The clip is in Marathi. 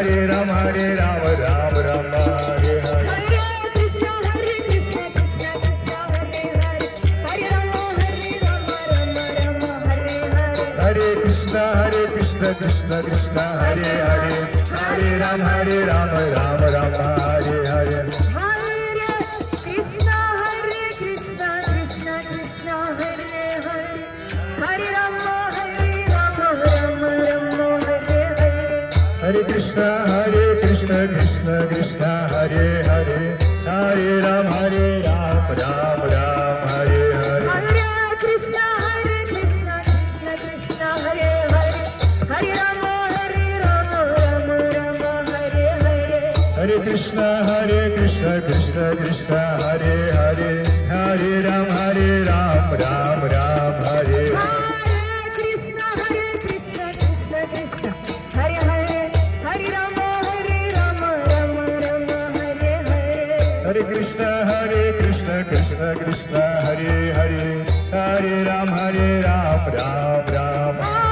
हरे राम राम राम हरे हरे हरे कृष्ण कृष्ण कृष्ण हरे हरे हरे राम राम राम हरे हरे हरे कृष्ण कृष्ण कृष्ण हरे हरे हरे राम राम राम हरे हरे हरे कृष्ण कृष्ण कृष्ण हरे हरे हरे राम राम राम हरे हरे हरे कृष्ण कृष्ण कृष्ण हरे हरे हरे राम राम राम हरे हरे हरे कृष्ण कृष्ण कृष्ण हरे हरे हरे राम राम राम हरे हरे कृष्ण कृष्ण कृष्ण हरे हरे हरे राम राम राम हरे हरे हरे कृष्ण कृष्ण कृष्ण हरे हरे हरे राम राम राम